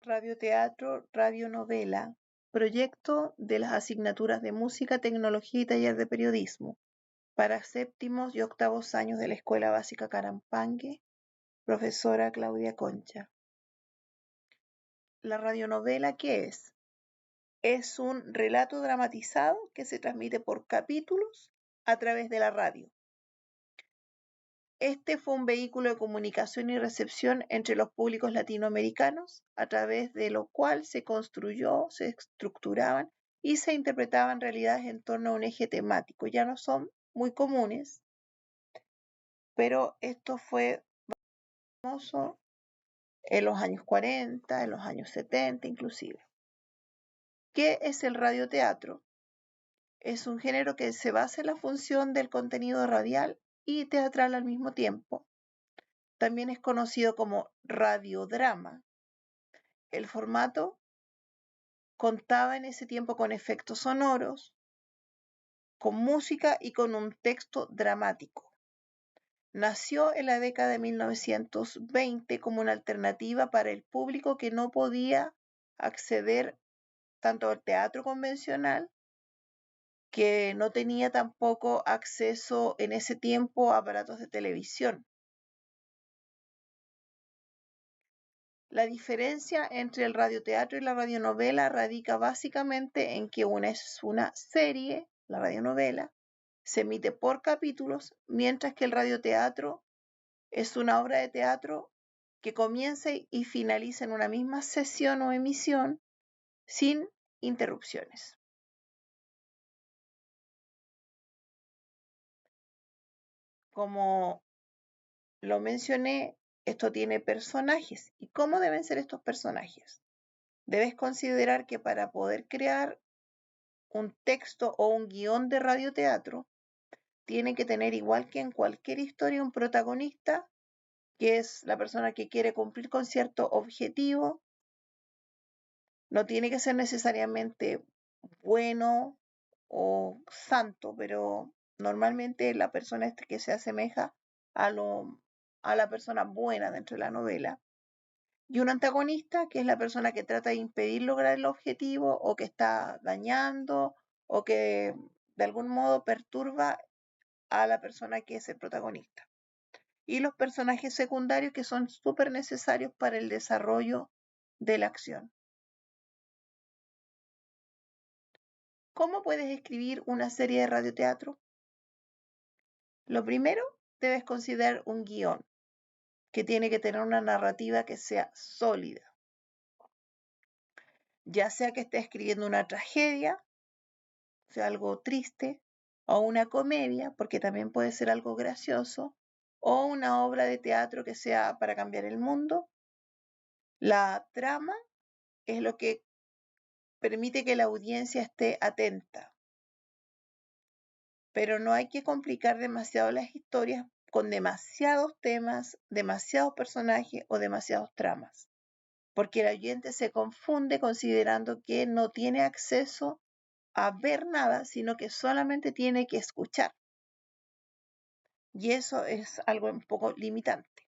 radioteatro, radionovela, proyecto de las asignaturas de Música, Tecnología y Taller de Periodismo para séptimos y octavos años de la Escuela Básica Carampangue, profesora Claudia Concha. La radionovela, ¿qué es? Es un relato dramatizado que se transmite por capítulos a través de la radio. Este fue un vehículo de comunicación y recepción entre los públicos latinoamericanos, a través de lo cual se construyó, se estructuraban y se interpretaban realidades en torno a un eje temático. Ya no son muy comunes, pero esto fue famoso en los años 40, en los años 70 inclusive. ¿Qué es el radioteatro? Es un género que se basa en la función del contenido radial y teatral al mismo tiempo. También es conocido como radiodrama. El formato contaba en ese tiempo con efectos sonoros, con música y con un texto dramático. Nació en la década de 1920 como una alternativa para el público que no podía acceder tanto al teatro convencional, que no tenía tampoco acceso en ese tiempo a aparatos de televisión. La diferencia entre el radioteatro y la radionovela radica básicamente en que una es una serie, la radionovela, se emite por capítulos, mientras que el radioteatro es una obra de teatro que comienza y finaliza en una misma sesión o emisión sin interrupciones. Como lo mencioné, esto tiene personajes. ¿Y cómo deben ser estos personajes? Debes considerar que para poder crear un texto o un guión de radioteatro, tiene que tener, igual que en cualquier historia, un protagonista, que es la persona que quiere cumplir con cierto objetivo. No tiene que ser necesariamente bueno o santo, pero normalmente la persona que se asemeja a, a la persona buena dentro de la novela. Y un antagonista, que es la persona que trata de impedir lograr el objetivo o que está dañando o que de algún modo perturba a la persona que es el protagonista. Y los personajes secundarios, que son súper necesarios para el desarrollo de la acción. ¿Cómo puedes escribir una serie de radioteatro? Lo primero, debes considerar un guión, que tiene que tener una narrativa que sea sólida. Ya sea que estés escribiendo una tragedia, o sea, algo triste, o una comedia, porque también puede ser algo gracioso, o una obra de teatro que sea para cambiar el mundo. La trama es lo que permite que la audiencia esté atenta, pero no hay que complicar demasiado las historias con demasiados temas, demasiados personajes o demasiados tramas, porque el oyente se confunde considerando que no tiene acceso a ver nada, sino que solamente tiene que escuchar. Y eso es algo un poco limitante.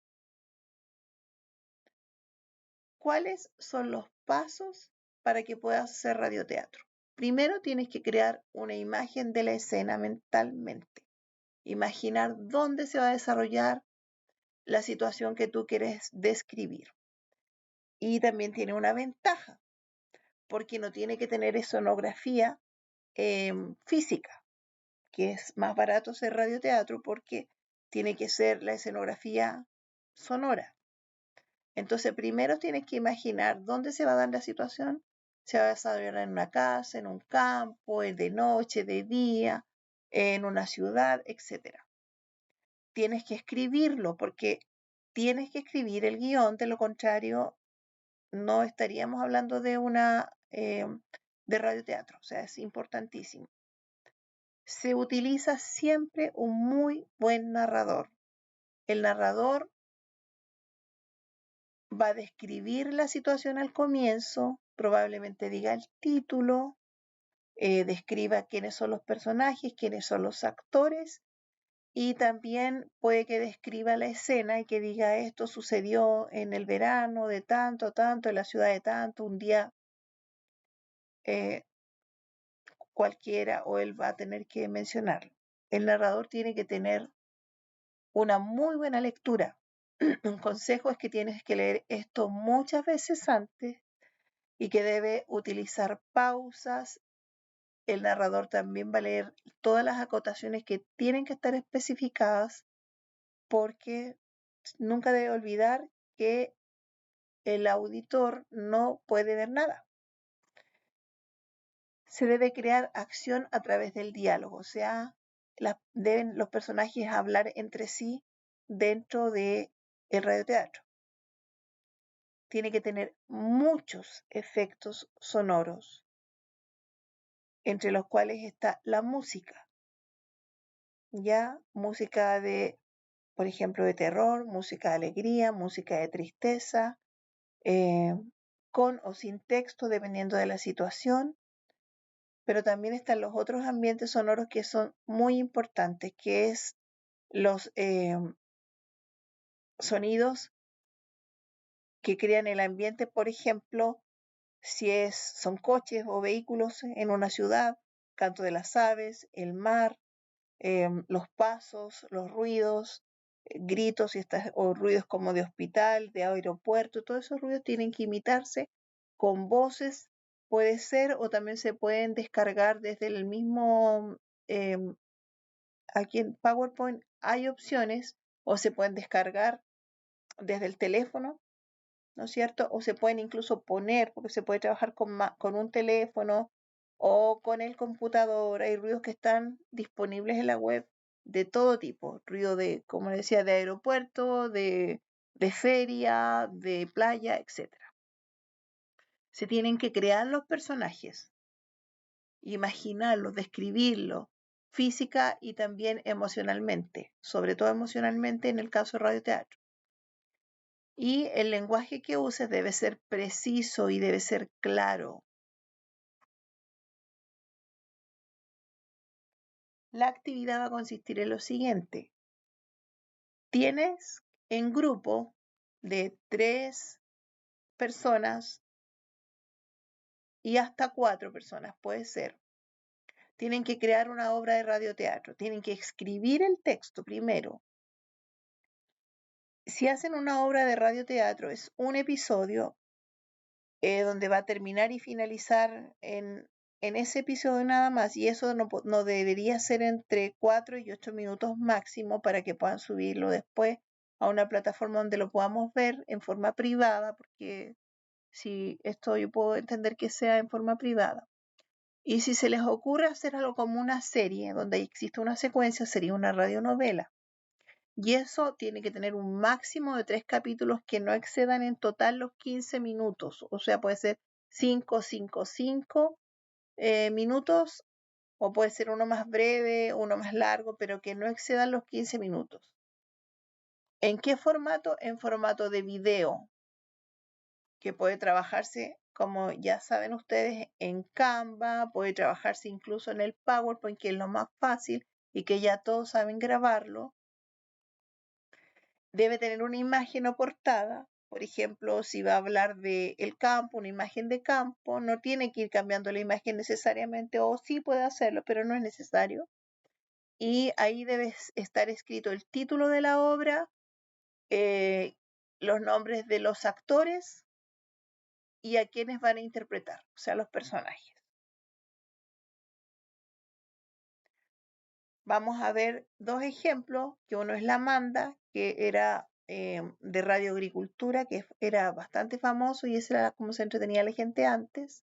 ¿Cuáles son los pasos para que puedas hacer radioteatro? Primero tienes que crear una imagen de la escena mentalmente. Imaginar dónde se va a desarrollar la situación que tú quieres describir. Y también tiene una ventaja, porque no tiene que tener escenografía física, que es más barato hacer radioteatro porque tiene que ser la escenografía sonora. Entonces, primero tienes que imaginar dónde se va a dar la situación. Se va a desarrollar en una casa, en un campo, de noche, de día, en una ciudad, etc. Tienes que escribirlo porque tienes que escribir el guión, de lo contrario no estaríamos hablando de de radioteatro, o sea, es importantísimo. Se utiliza siempre un muy buen narrador. El narrador va a describir la situación al comienzo, probablemente diga el título, describa quiénes son los personajes, quiénes son los actores y también puede que describa la escena y que diga esto sucedió en el verano de tanto, tanto, en la ciudad de tanto, un día eh, cualquiera, o él va a tener que mencionarlo. El narrador tiene que tener una muy buena lectura. Un consejo es que tienes que leer esto muchas veces antes y que debe utilizar pausas. El narrador también va a leer todas las acotaciones que tienen que estar especificadas, porque nunca debe olvidar que el auditor no puede ver nada. Se debe crear acción a través del diálogo, o sea, deben los personajes hablar entre sí dentro de el radioteatro. Tiene que tener muchos efectos sonoros, entre los cuales está la música, ya música de, por ejemplo, de terror, música de alegría, música de tristeza, eh, con o sin texto, dependiendo de la situación, pero también están los otros ambientes sonoros que son muy importantes, que es los sonidos que crean el ambiente, por ejemplo, si son coches o vehículos en una ciudad, canto de las aves, el mar, los pasos, los ruidos, gritos o ruidos como de hospital, de aeropuerto, todos esos ruidos tienen que imitarse con voces, puede ser, o también se pueden descargar desde el mismo, em, aquí en PowerPoint hay opciones, o se pueden descargar desde el teléfono, ¿no es cierto? O se pueden incluso poner, porque se puede trabajar con un teléfono o con el computador. Hay ruidos que están disponibles en la web de todo tipo. Ruido de, como decía, de aeropuerto, de feria, de playa, etc. Se tienen que crear los personajes, imaginarlos, describirlos, física y también emocionalmente, sobre todo emocionalmente en el caso de radioteatro. Y el lenguaje que uses debe ser preciso y debe ser claro. La actividad va a consistir en lo siguiente. Tienes en grupo de 3 personas y hasta 4 personas, puede ser. Tienen que crear una obra de radioteatro. Tienen que escribir el texto primero. Si hacen una obra de radioteatro, es un episodio donde va a terminar y finalizar en ese episodio nada más, y eso no debería ser entre 4 y 8 minutos máximo para que puedan subirlo después a una plataforma donde lo podamos ver en forma privada, porque si esto yo puedo entender que sea en forma privada. Y si se les ocurre hacer algo como una serie donde existe una secuencia, sería una radionovela. Y eso tiene que tener un máximo de 3 capítulos que no excedan en total los 15 minutos. O sea, puede ser 5, 5, 5 minutos, o puede ser uno más breve, uno más largo, pero que no excedan los 15 minutos. ¿En qué formato? En formato de video, que puede trabajarse, como ya saben ustedes, en Canva, puede trabajarse incluso en el PowerPoint, que es lo más fácil y que ya todos saben grabarlo. Debe tener una imagen o portada. Por ejemplo, si va a hablar del campo, una imagen de campo, no tiene que ir cambiando la imagen necesariamente, o sí puede hacerlo, pero no es necesario. Y ahí debe estar escrito el título de la obra, eh, los nombres de los actores y a quienes van a interpretar, o sea, los personajes. Vamos a ver 2 ejemplos, que uno es La Amanda, que era de Radio Agricultura, que era bastante famoso y esa era como se entretenía la gente antes.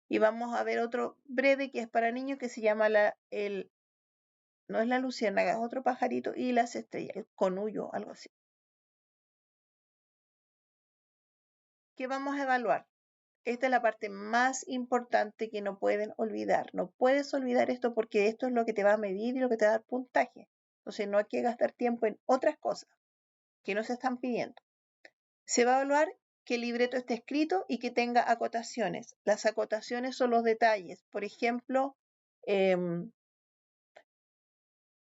Y vamos a ver otro breve que es para niños que se llama no es la luciérnaga, es otro pajarito, y las estrellas, el conullo, algo así. ¿Qué vamos a evaluar? Esta es la parte más importante que no pueden olvidar. No puedes olvidar esto porque esto es lo que te va a medir y lo que te va a dar puntaje. Entonces no hay que gastar tiempo en otras cosas que no se están pidiendo. Se va a evaluar que el libreto esté escrito y que tenga acotaciones. Las acotaciones son los detalles. Por ejemplo,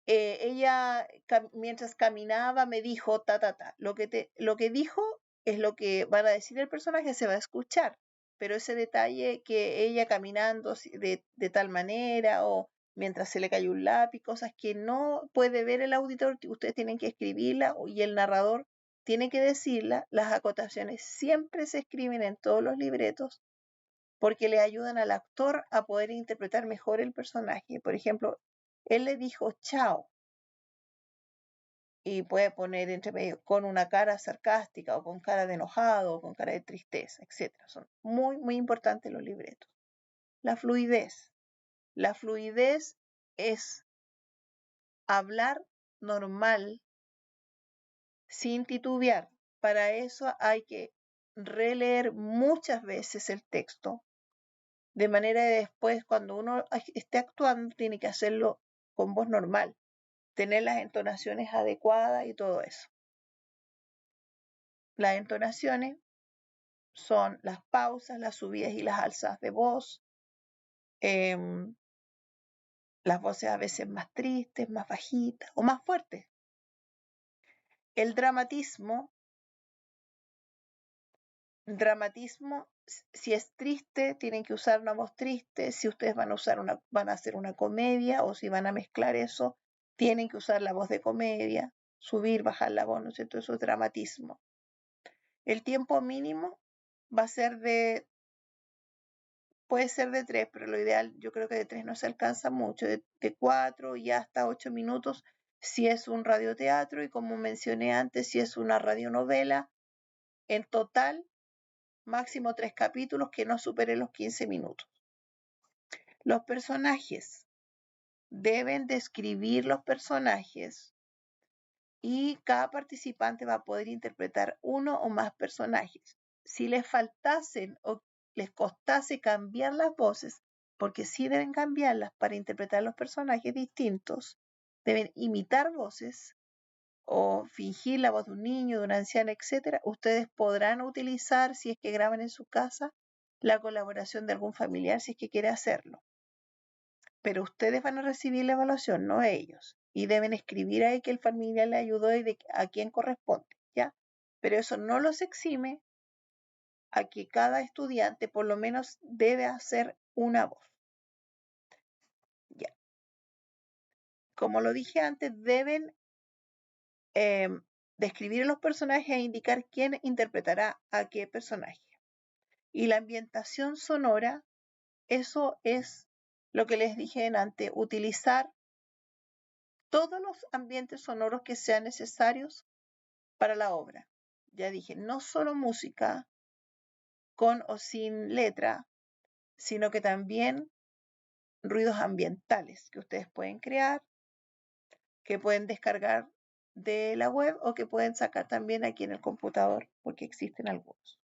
ella mientras caminaba me dijo ta ta ta. Lo que dijo es lo que van a decir el personaje, se va a escuchar, pero ese detalle que ella caminando de tal manera o mientras se le cayó un lápiz, cosas que no puede ver el auditor, ustedes tienen que escribirla y el narrador tiene que decirla. Las acotaciones siempre se escriben en todos los libretos porque le ayudan al actor a poder interpretar mejor el personaje. Por ejemplo, él le dijo chao y puede poner entre medio con una cara sarcástica o con cara de enojado o con cara de tristeza, etc. Son muy, muy importantes los libretos. La fluidez. La fluidez es hablar normal sin titubear. Para eso hay que releer muchas veces el texto, de manera que después cuando uno esté actuando tiene que hacerlo con voz normal, tener las entonaciones adecuadas y todo eso. Las entonaciones son las pausas, las subidas y las alzas de voz, las voces a veces más tristes, más bajitas o más fuertes. El dramatismo, si es triste, tienen que usar una voz triste. Si ustedes van a hacer una comedia o si van a mezclar eso, tienen que usar la voz de comedia, subir, bajar la voz, ¿no es cierto? Eso es dramatismo. El tiempo mínimo va a ser puede ser de 3, pero lo ideal yo creo que de 3 no se alcanza mucho, de 4 y hasta 8 minutos si es un radioteatro y como mencioné antes, si es una radionovela, en total máximo 3 capítulos que no superen los 15 minutos. Los personajes. Deben describir los personajes y cada participante va a poder interpretar uno o más personajes. Si les faltasen o les costase cambiar las voces, porque sí deben cambiarlas para interpretar los personajes distintos, deben imitar voces o fingir la voz de un niño, de un anciano, etc. Ustedes podrán utilizar, si es que graban en su casa, la colaboración de algún familiar si es que quiere hacerlo. Pero ustedes van a recibir la evaluación, no ellos. Y deben escribir ahí que el familiar le ayudó y a quién corresponde, ¿ya? Pero eso no los exime a que cada estudiante por lo menos debe hacer una voz. Ya. Como lo dije antes, deben describir los personajes e indicar quién interpretará a qué personaje. Y la ambientación sonora, eso es lo que les dije antes, utilizar todos los ambientes sonoros que sean necesarios para la obra. Ya dije, no solo música con o sin letra, sino que también ruidos ambientales que ustedes pueden crear, que pueden descargar de la web o que pueden sacar también aquí en el computador, porque existen algunos.